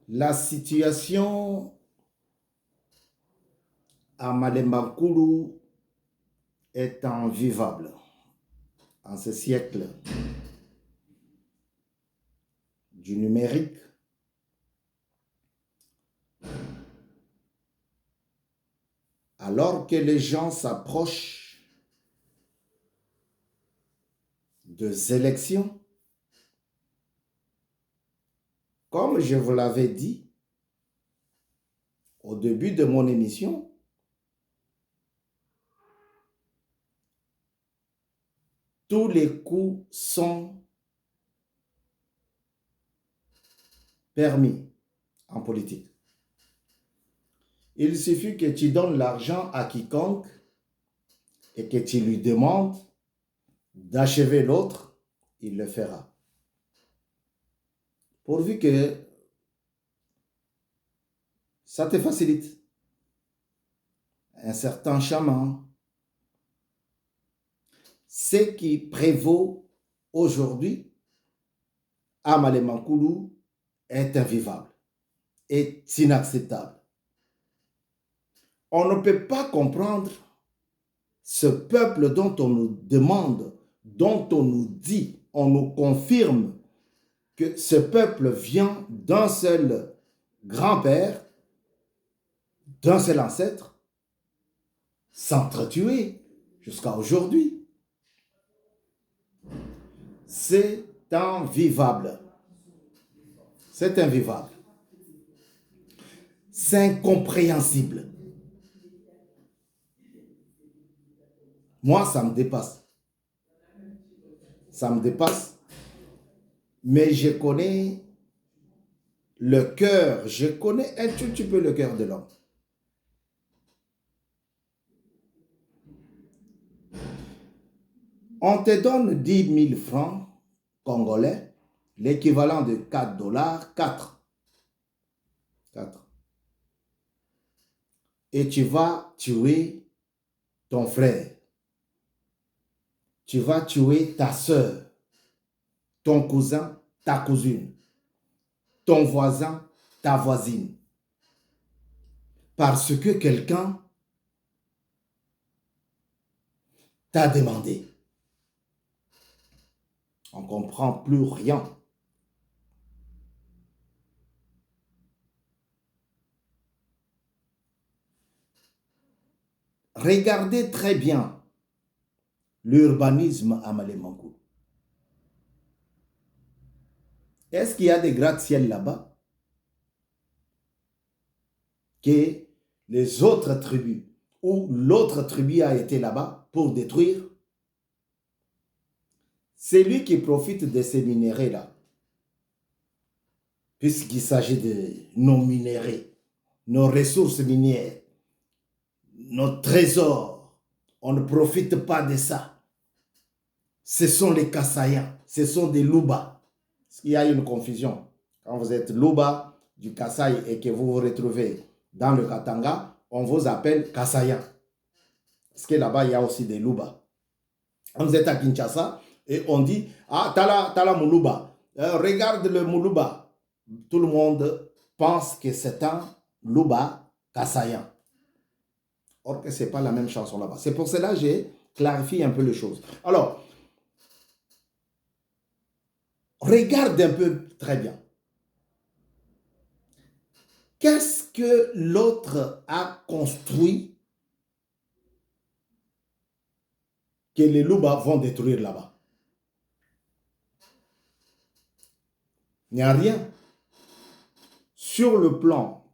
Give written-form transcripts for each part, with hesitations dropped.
La situation à Malembankulu est invivable en ce siècle du numérique. Alors que les gens s'approchent des élections, comme je vous l'avais dit au début de mon émission, tous les coups sont permis en politique. Il suffit que tu donnes l'argent à quiconque et que tu lui demandes d'achever l'autre, il le fera. Pourvu que ça te facilite. Un certain chaman. Ce qui prévaut aujourd'hui à Malembankulu est invivable, est inacceptable. On ne peut pas comprendre ce peuple dont on nous demande, dont on nous dit, on nous confirme que ce peuple vient d'un seul grand-père, d'un seul ancêtre, s'entretuer jusqu'à aujourd'hui. C'est invivable. C'est invivable. C'est incompréhensible. Moi, ça me dépasse. Ça me dépasse. Mais je connais le cœur, je connais un tout petit peu le cœur de l'homme. On te donne 10 000 francs congolais, l'équivalent de 4 dollars, 4. Et tu vas tuer ton frère. Tu vas tuer ta soeur, ton cousin, ta cousine, ton voisin, ta voisine. Parce que quelqu'un t'a demandé. On ne comprend plus rien. Regardez très bien l'urbanisme à Malembankulu. Est-ce qu'il y a des gratte-ciel là-bas que les autres tribus ou l'autre tribu a été là-bas pour détruire? C'est lui qui profite de ces minéraux-là, puisqu'il s'agit de nos minéraux, nos ressources minières, nos trésors. On ne profite pas de ça. Ce sont les Kassayans, ce sont des Luba. Il y a une confusion. Quand vous êtes Luba du Kassai et que vous vous retrouvez dans le Katanga, on vous appelle Kassayan. Parce que là-bas, il y a aussi des Luba. Quand vous êtes à Kinshasa et on dit, ah, t'as la Moulouba. Regarde le Moulouba. Tout le monde pense que c'est un Luba Kassayan. Or que ce n'est pas la même chanson là-bas. C'est pour cela que j'ai clarifié un peu les choses. Alors, regarde un peu très bien. Qu'est-ce que l'autre a construit que les Luba vont détruire là-bas? Il n'y a rien. Sur le plan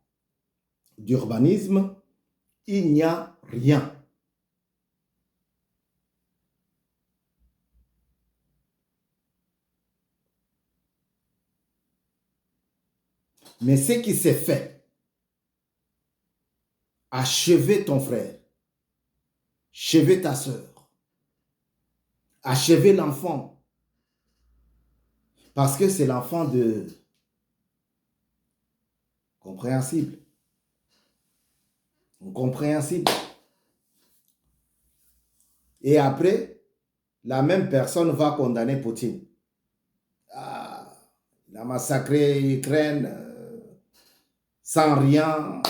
d'urbanisme, il n'y a rien. Mais ce qui s'est fait, achever ton frère, achever ta soeur, achever l'enfant, parce que c'est l'enfant de compréhensible. Incompréhensible. Et après, la même personne va condamner Poutine. Ah, il a massacré l'Ukraine, sans rien,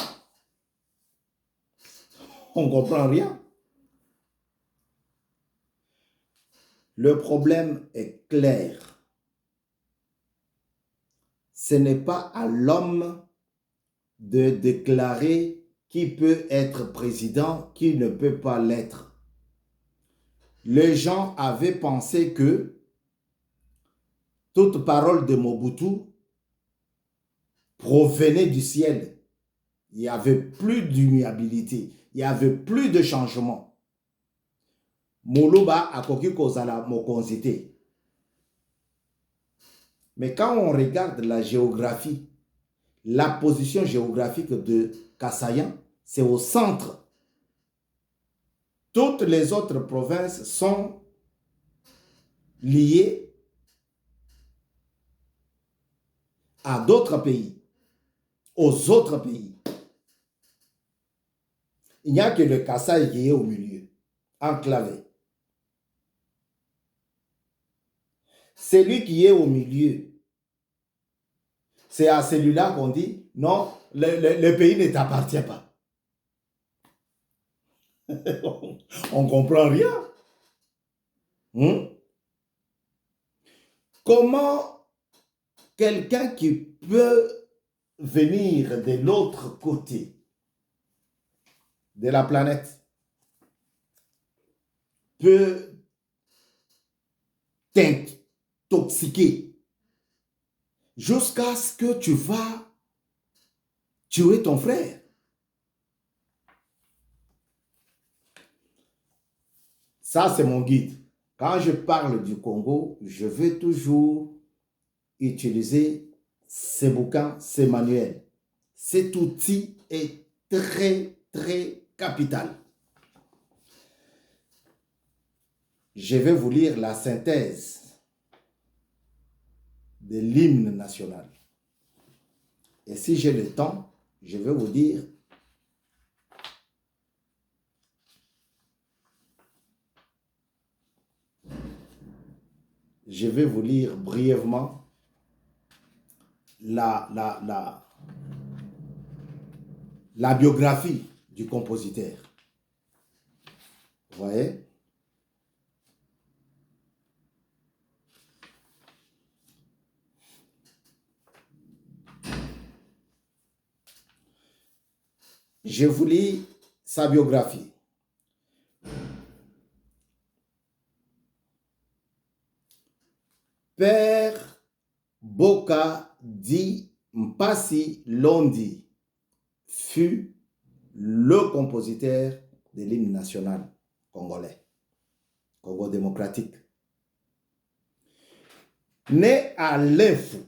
on ne comprend rien. Le problème est clair. Ce n'est pas à l'homme de déclarer qui peut être président, qui ne peut pas l'être. Les gens avaient pensé que toute parole de Mobutu provenait du ciel. Il n'y avait plus d'immuabilité, il n'y avait plus de changement. Moluba a koki kozala mokonzite. Mais quand on regarde la géographie, la position géographique de Kasayan, c'est au centre. Toutes les autres provinces sont liées à d'autres pays, aux autres pays. Il n'y a que le Kasaï qui est au milieu, enclavé. Celui qui est au milieu, c'est à celui-là qu'on dit, non, le pays ne t'appartient pas. On ne comprend rien. Comment quelqu'un qui peut venir de l'autre côté de la planète peut t'intoxiquer jusqu'à ce que tu vas tuer ton frère? Ça, c'est mon guide. Quand je parle du Congo, je vais toujours utiliser ces bouquins, ces manuels. Cet outil est très, très capital. Je vais vous lire la synthèse de l'hymne national. Et si j'ai le temps, je vais vous dire brièvement la biographie du compositeur. Vous voyez? Je vous lis sa biographie. Père Boka Di Mpasi Londi fut le compositeur de l'hymne national congolais, Congo démocratique. Né à l'Info, vous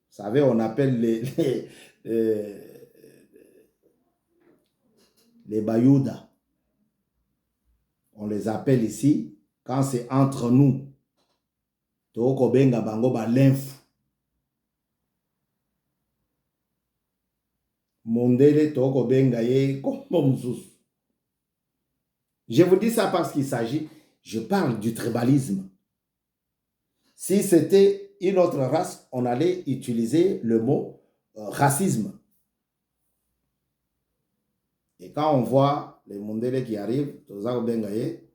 savez, on appelle les Bayouda. On les appelle ici, quand c'est entre nous, Toko Benga Bango ba l'Info. Mondele Toko Benga ye Komomzus. Je vous dis ça parce qu'il s'agit, je parle du tribalisme. Si c'était une autre race, on allait utiliser le mot racisme. Et quand on voit les Mondele qui arrivent, Toko Benga ye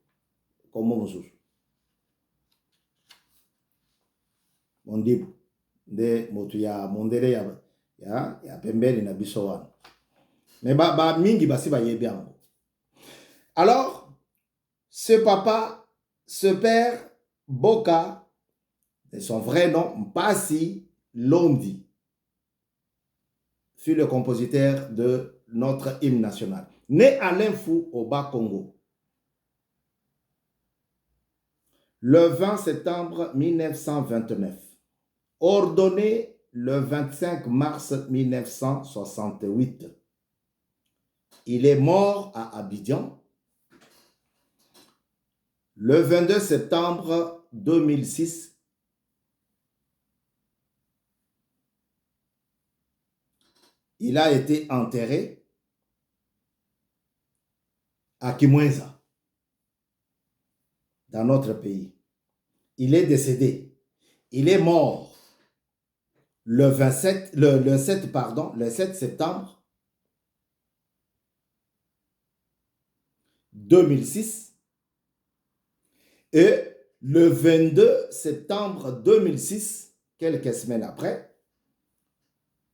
Komomzus. Mondib de motuya Mondele ya pembeni na biso wana. Mais ba mingi basi ba yebi yango. Alors, ce père Boka, de son vrai nom, Mpasi Londi, fut le compositeur de notre hymne national. Né à l'Info au Bas-Congo, le 20 septembre 1929, ordonné le 25 mars 1968. Il est mort à Abidjan le 22 septembre 2006. Il a été enterré à Kimwenza, dans notre pays. Il est décédé. Il est mort le 7 septembre 2006 et le 22 septembre 2006, quelques semaines après,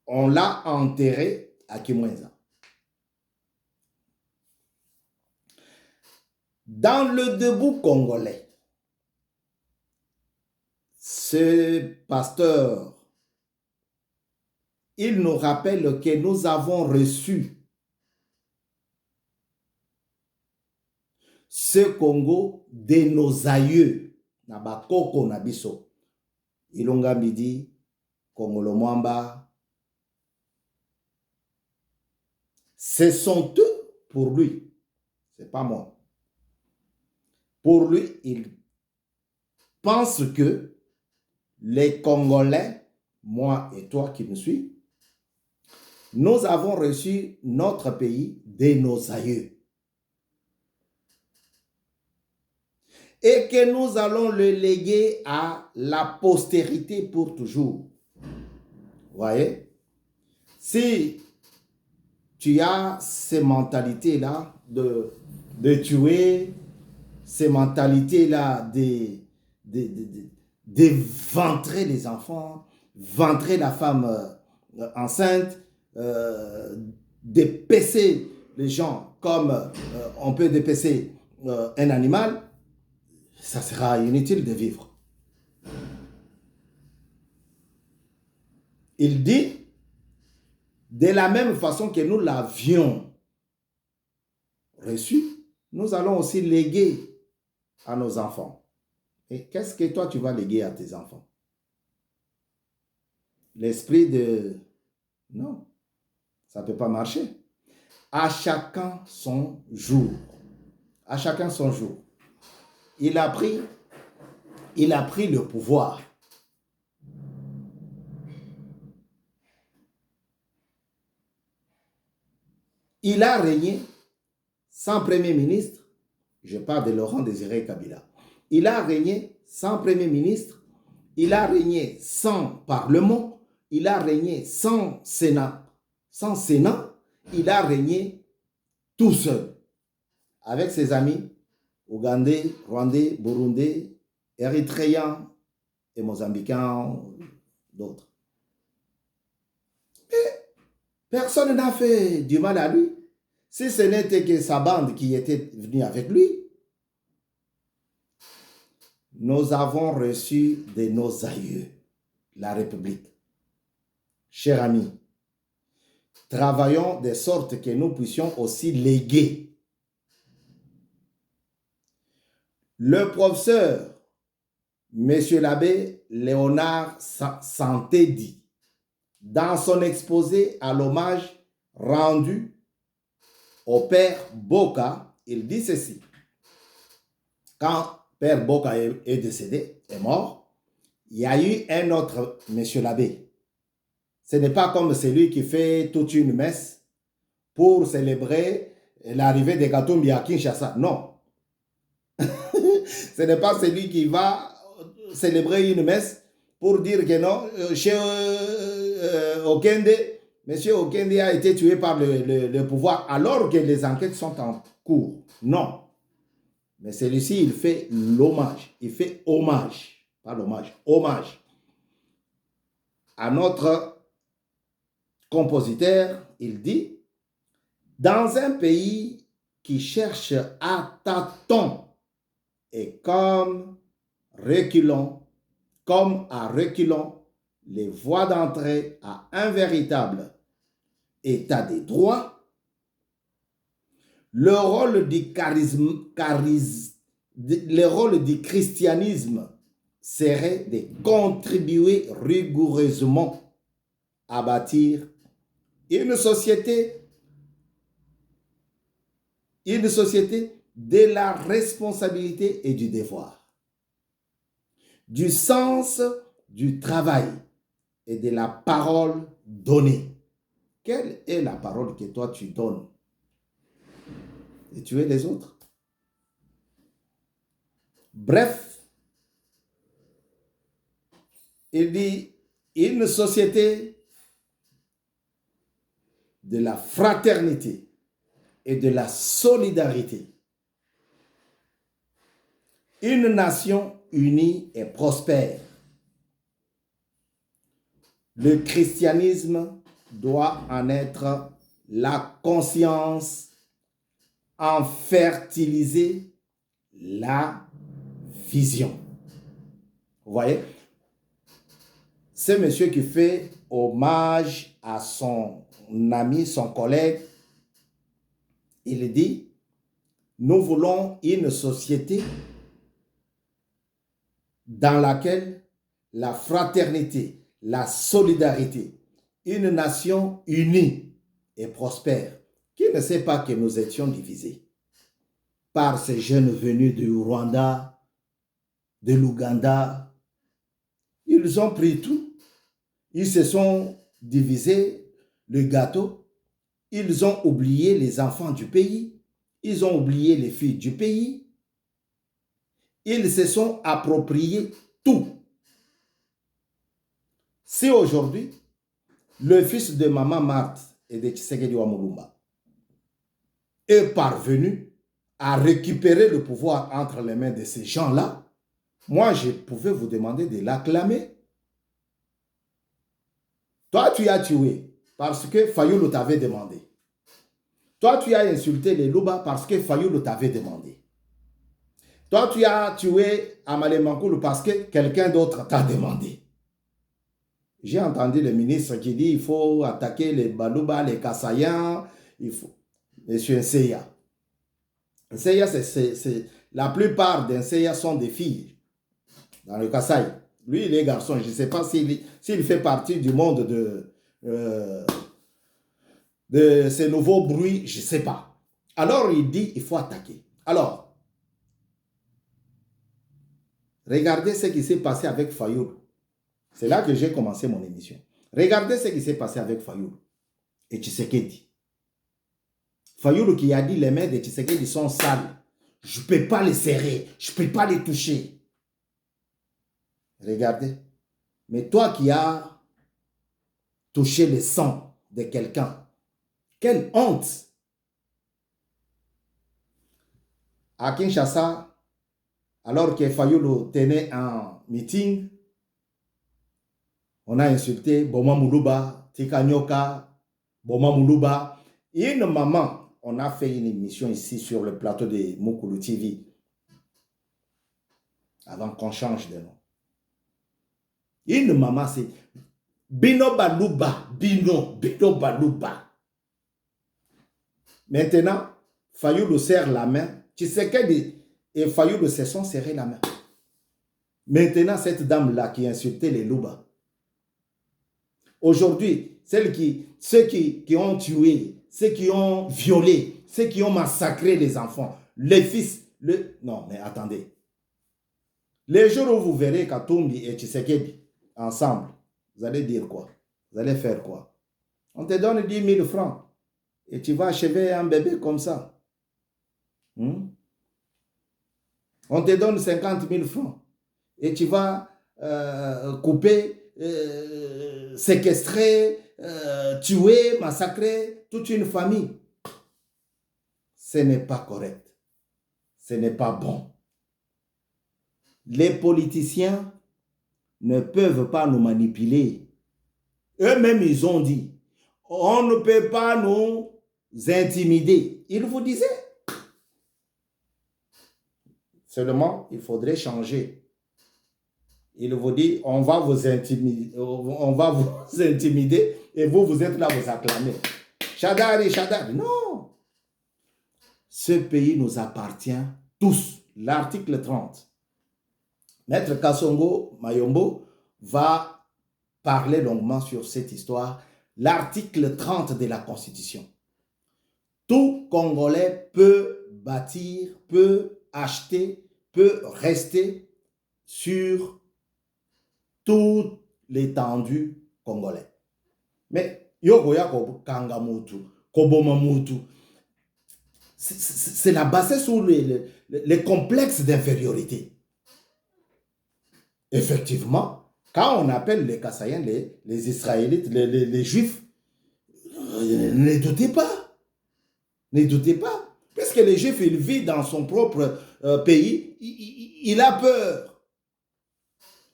on l'a enterré à Kimwenza. Dans le debout congolais, ce pasteur, il nous rappelle que nous avons reçu ce Congo de nos aïeux. Nabakoko Nabiso. Ilonga Midi, Kongolo Mwamba. Ce sont eux pour lui. Ce n'est pas moi. Pour lui, il pense que les Congolais, moi et toi qui me suis, nous avons reçu notre pays de nos aïeux. Et que nous allons le léguer à la postérité pour toujours. Vous voyez? Si tu as ces mentalités-là de tuer, ces mentalités-là de ventrer les enfants, ventrer la femme enceinte, d'épaisser les gens comme on peut dépécer un animal, ça sera inutile de vivre. Il dit, de la même façon que nous l'avions reçu, nous allons aussi léguer à nos enfants. Et qu'est-ce que toi tu vas léguer à tes enfants? L'esprit de... Non, ça ne peut pas marcher. À chacun son jour. À chacun son jour. Il a pris le pouvoir. Il a régné sans premier ministre. Je parle de Laurent Désiré Kabila. Il a régné sans premier ministre. Il a régné sans parlement. Il a régné sans Sénat. Sans Sénat, il a régné tout seul. Avec ses amis ougandais, rwandais, burundais, érythréens et mozambicains, d'autres. Et personne n'a fait du mal à lui. Si ce n'était que sa bande qui était venue avec lui. Nous avons reçu de nos aïeux la République. Chers amis, travaillons de sorte que nous puissions aussi léguer. Le professeur, Monsieur l'abbé Léonard Santé dit, dans son exposé à l'hommage rendu au père Boka, il dit ceci. Quand père Boka est décédé, est mort, il y a eu un autre monsieur l'abbé. Ce n'est pas comme celui qui fait toute une messe pour célébrer l'arrivée des Gatumbi à Kinshasa. Non. Ce n'est pas celui qui va célébrer une messe pour dire que non, chez Okende, monsieur Okende a été tué par le pouvoir alors que les enquêtes sont en cours. Non. Mais celui-ci, il fait l'hommage. Il fait hommage. Pas l'hommage. Hommage. À notre compositeur, il dit, dans un pays qui cherche à tâtons et comme à reculons, les voies d'entrée à un véritable état des droits, le rôle du christianisme serait de contribuer rigoureusement à bâtir une société de la responsabilité et du devoir, du sens du travail et de la parole donnée. Quelle est la parole que toi tu donnes? Et tuer les autres. Bref, il dit, une société de la fraternité et de la solidarité. Une nation unie et prospère. Le christianisme doit en être la conscience, en fertiliser la vision. Vous voyez? C'est monsieur qui fait hommage à son ami, son collègue. Il dit, nous voulons une société dans laquelle la fraternité, la solidarité, une nation unie et prospère. Qui ne sait pas que nous étions divisés par ces jeunes venus du Rwanda, de l'Ouganda. Ils ont pris tout. Ils se sont divisés le gâteau. Ils ont oublié les enfants du pays. Ils ont oublié les filles du pays. Ils se sont appropriés tout. Si aujourd'hui, le fils de Maman Marthe et de Tshisekedi Wamulumba est parvenu à récupérer le pouvoir entre les mains de ces gens-là, moi, je pouvais vous demander de l'acclamer. Toi, tu as tué parce que Fayoulou t'avait demandé. Toi, tu as insulté les Louba parce que Fayoulou t'avait demandé. Toi, tu as tué Amale Mankoulou parce que quelqu'un d'autre t'a demandé. J'ai entendu le ministre qui dit il faut attaquer les Balouba, les Kassaïens, il faut... Monsieur Nseya. Nseya, la plupart des Nseya sont des filles dans le Kasaï. Lui, il est garçon. Je ne sais pas s'il fait partie du monde de ces nouveaux bruits, je ne sais pas. Alors, il dit il faut attaquer. Alors, regardez ce qui s'est passé avec Fayoulou. C'est là que j'ai commencé mon émission. Regardez ce qui s'est passé avec Fayoulou et Tshisekedi. Fayoulou qui a dit les mains de Tshisekedi sont sales. Je ne peux pas les serrer. Je ne peux pas les toucher. Regardez. Mais toi qui as touché le sang de quelqu'un, quelle honte! À Kinshasa, alors que Fayoulou tenait un meeting, on a insulté Boma Moulouba, Tika Nyoka, Boma Moulouba. Une maman, on a fait une émission ici sur le plateau de Moukoulou TV, avant qu'on change de nom. Une maman, c'est Bino Balouba, Bino Balouba. Maintenant, Fayoulou serre la main. Tshisekedi et Fayoulou se sont serrés la main. Maintenant, cette dame-là qui insultait les Louba. Aujourd'hui, ceux qui ont tué, ceux qui ont violé, ceux qui ont massacré les enfants, les fils, non, mais attendez. Les jours où vous verrez Katumbi et Tshisekedi ensemble, vous allez dire quoi? Vous allez faire quoi? On te donne 10 000 francs et tu vas achever un bébé comme ça. On te donne 50 000 francs et tu vas couper, séquestrer, tuer, massacrer toute une famille. Ce n'est pas correct. Ce n'est pas bon. Les politiciens ne peuvent pas nous manipuler. Eux-mêmes, ils ont dit, on ne peut pas nous intimider. Ils vous disaient. Seulement, il faudrait changer. Il vous dit, on va vous intimider et vous êtes là, vous acclamez. Chadari, Chadari. Non. Ce pays nous appartient tous. L'article 30. Maître Kassongo Mayombo va parler longuement sur cette histoire. L'article 30 de la Constitution. Tout Congolais peut bâtir, peut acheter, peut rester sur toute l'étendue congolaise. Mais c'est la bassesse sur les complexes d'infériorité. Effectivement, Quand on appelle les Kassaïens, les Israélites, les Juifs, ne doutez pas. Ne doutez pas. Parce que les Juifs, ils vivent dans son propre pays, il a peur.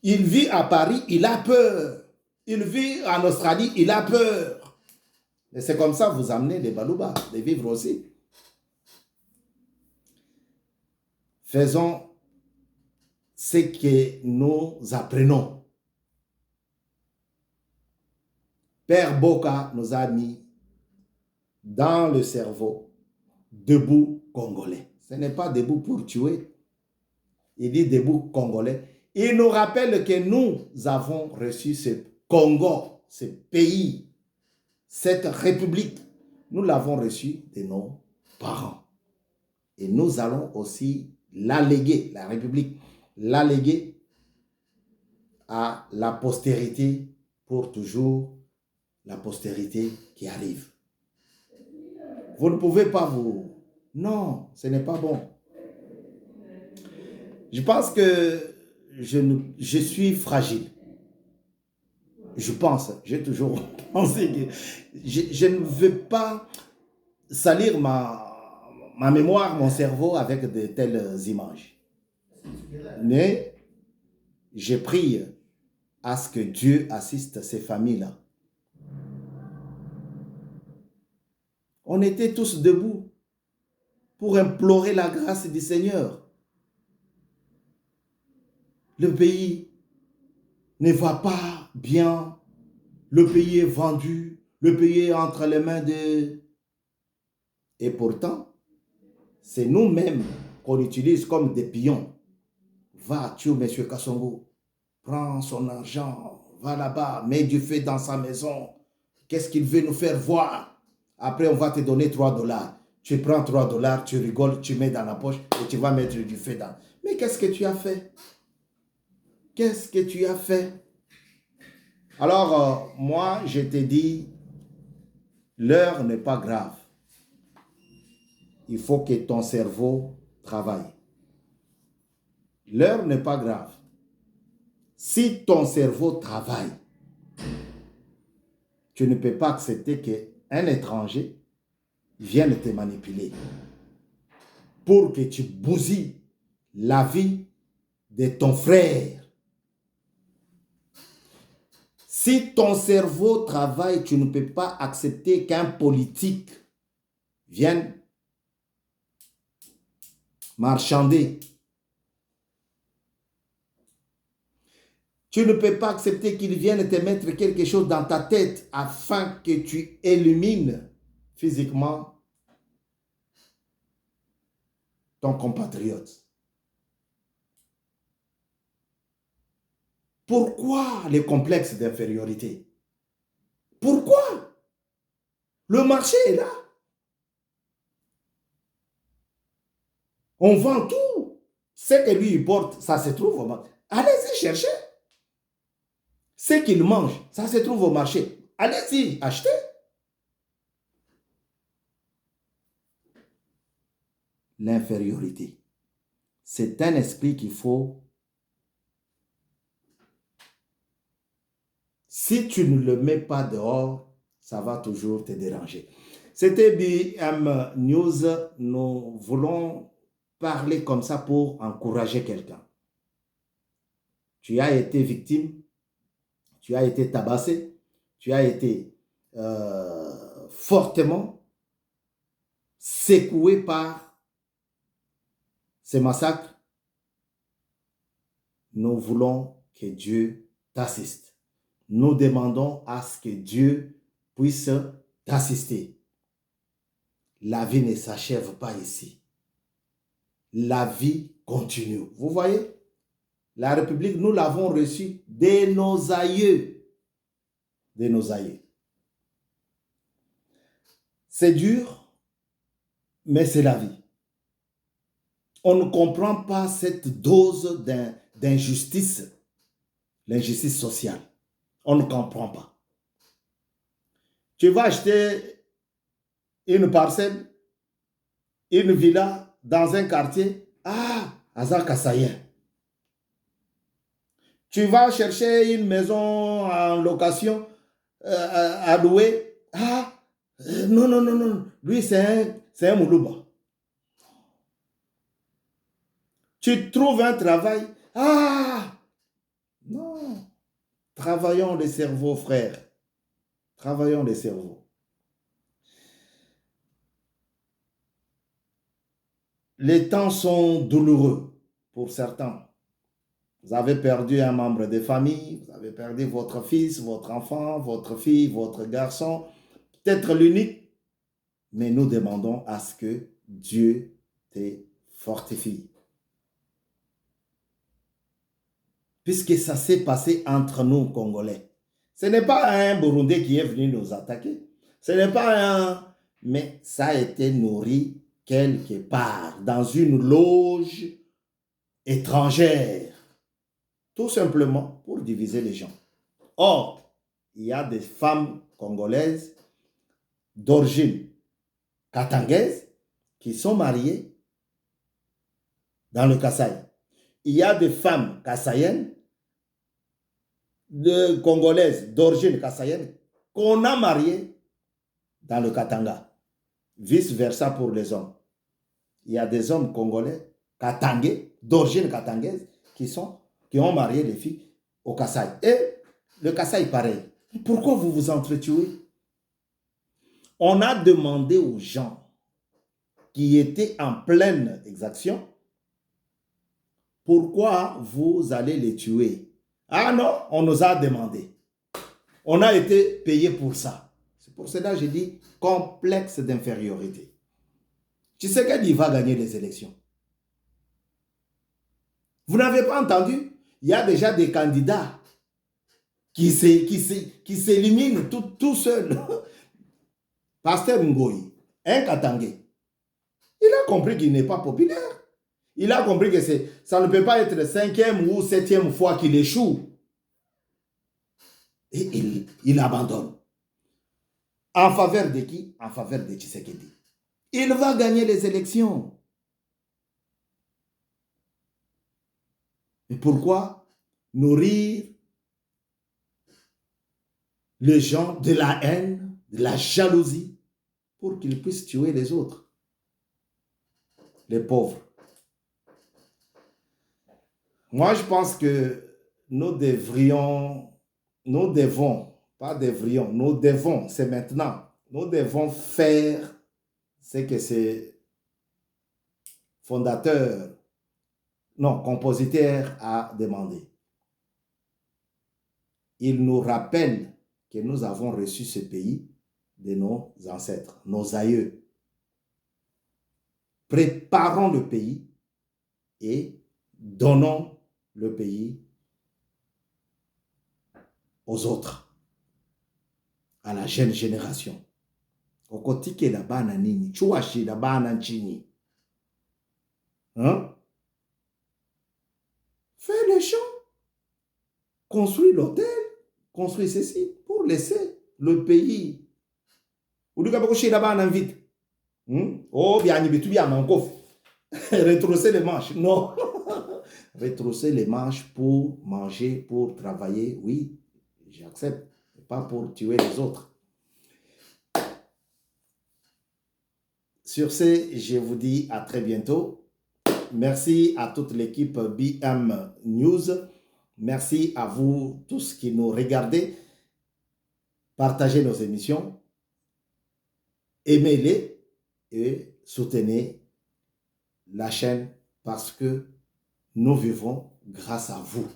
Il vit à Paris, il a peur. Il vit en Australie, il a peur. Et c'est comme ça que vous amenez les Balouba, de vivre aussi. Faisons ce que nous apprenons. Père Boka nous a mis dans le cerveau debout congolais. Ce n'est pas debout pour tuer. Il dit debout congolais. Il nous rappelle que nous avons reçu ce Congo, ce pays, cette république. Nous l'avons reçu de nos parents. Et nous allons aussi l'alléguer, la république, l'alléguer à la postérité pour toujours, la postérité qui arrive. Vous ne pouvez pas vous... Non, ce n'est pas bon. Je pense que je suis fragile. Je pense, j'ai toujours pensé que je ne veux pas salir ma mémoire, mon cerveau avec de telles images. Mais j'ai prié à ce que Dieu assiste ces familles-là. On était tous debout pour implorer la grâce du Seigneur. Le pays ne va pas bien. Le pays est vendu. Le pays est entre les mains de... Et pourtant, c'est nous-mêmes qu'on utilise comme des pions. Va, tue M. Kassongo. Prends son argent. Va là-bas. Mets du feu dans sa maison. Qu'est-ce qu'il veut nous faire voir? Après, on va te donner $3. Tu prends $3, tu rigoles, tu mets dans la poche et tu vas mettre du feu dans. Mais qu'est-ce que tu as fait? Qu'est-ce que tu as fait? Alors, moi, je te dis, l'heure n'est pas grave. Il faut que ton cerveau travaille. L'heure n'est pas grave. Si ton cerveau travaille, tu ne peux pas accepter qu'un étranger vienne te manipuler pour que tu bousilles la vie de ton frère. Si ton cerveau travaille, tu ne peux pas accepter qu'un politique vienne marchander. Tu ne peux pas accepter qu'il vienne te mettre quelque chose dans ta tête afin que tu élimines physiquement ton compatriote. Pourquoi les complexes d'infériorité? Pourquoi? Le marché est là. On vend tout. Ce que lui il porte, ça se trouve au marché. Allez-y chercher. Ce qu'il mange, ça se trouve au marché. Allez-y acheter. L'infériorité. C'est un esprit qu'il faut... Si tu ne le mets pas dehors, ça va toujours te déranger. C'était BM News. Nous voulons parler comme ça pour encourager quelqu'un. Tu as été victime, tu as été tabassé, tu as été fortement secoué par ces massacres. Nous voulons que Dieu t'assiste. Nous demandons à ce que Dieu puisse t'assister. La vie ne s'achève pas ici. La vie continue. Vous voyez? La République, nous l'avons reçue de nos aïeux. De nos aïeux. C'est dur, mais c'est la vie. On ne comprend pas cette dose d'injustice, l'injustice sociale. On ne comprend pas. Tu vas acheter une parcelle, une villa dans un quartier. Ah, Azar Kassaïen. Tu vas chercher une maison en location à louer. Ah, non, non, non, non. Lui, c'est un Moulouba. Tu trouves un travail. Ah, non. Travaillons les cerveaux, frère. Travaillons les cerveaux. Les temps sont douloureux pour certains. Vous avez perdu un membre de famille, vous avez perdu votre fils, votre enfant, votre fille, votre garçon, peut-être l'unique, mais nous demandons à ce que Dieu te fortifie. Puisque ça s'est passé entre nous, Congolais. Ce n'est pas un Burundais qui est venu nous attaquer. Ce n'est pas un... Mais ça a été nourri quelque part, dans une loge étrangère. Tout simplement pour diviser les gens. Or, il y a des femmes congolaises d'origine katangaise qui sont mariées dans le Kasaï. Il y a des femmes kassaïennes, de congolaises d'origine kassaïenne, qu'on a mariées dans le Katanga. Vice-versa pour les hommes. Il y a des hommes congolais katangais, d'origine katangaise, qui ont marié les filles au Kasaï. Et le Kasaï, pareil. Pourquoi vous vous entretuez? On a demandé aux gens qui étaient en pleine exaction, pourquoi vous allez les tuer? Ah non, on nous a demandé. On a été payé pour ça. C'est pour cela que je dis complexe d'infériorité. Tu sais qu'il va gagner les élections. Vous n'avez pas entendu? Il y a déjà des candidats qui s'éliminent tout seuls. Pasteur Ngoyi, un Katangé, il a compris qu'il n'est pas populaire. Il a compris que ça ne peut pas être la 5e ou 7e fois qu'il échoue. Et il abandonne. En faveur de qui? En faveur de Tshisekedi. Il va gagner les élections. Et pourquoi nourrir les gens de la haine, de la jalousie, pour qu'ils puissent tuer les autres, les pauvres? Moi, je pense que nous devons, c'est maintenant, nous devons faire ce que ces fondateurs, non, compositeur a demandé. Il nous rappelle que nous avons reçu ce pays de nos ancêtres, nos aïeux. Préparons le pays et donnons le pays aux autres, à la jeune génération. Okotike la bana nini, chuashi la bana nchini. Hein? Fais les champs, construis l'hôtel, construis ceci pour laisser le pays. Ou du kabakoshi la bana vite. Oh, bien, tu bien, mon coffre. Retrousser les manches. Non. Retrousser les manches pour manger, pour travailler. Oui, j'accepte. Pas pour tuer les autres. Sur ce, je vous dis à très bientôt. Merci à toute l'équipe BM News. Merci à vous tous qui nous regardez. Partagez nos émissions. Aimez-les et soutenez la chaîne parce que nous vivons grâce à vous.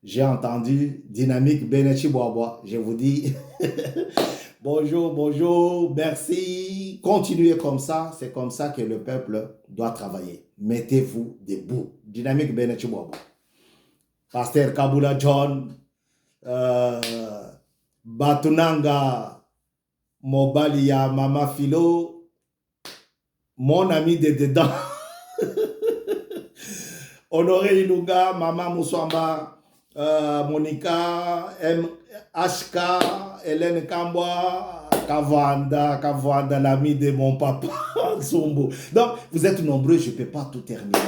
J'ai entendu Dynamique Benechi Boaboa. Je vous dis bonjour, bonjour, merci. Continuez comme ça. C'est comme ça que le peuple doit travailler. Mettez-vous debout. Dynamique Benechi Boaboa. Pasteur Kabula John, Batunanga Mobalia Mama Philo, mon ami de dedans. Honoré Iluga, Mama Moussamba, Monica, HK, Hélène Kambwa, Kavanda, l'ami de mon papa, Zombo. Donc, vous êtes nombreux, je ne peux pas tout terminer.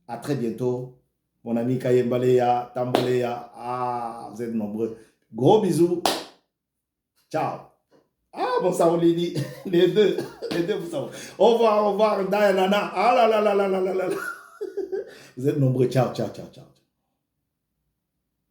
À très bientôt. Mon ami Kayembaleya, Tambaleya, ah, vous êtes nombreux. Gros bisous. Ciao. Ah, bon, ça, on les dit. Les deux, vous savez. Au revoir, Diana. Ah là là là là là là là. Vous êtes nombreux. Ciao, ciao, ciao, ciao.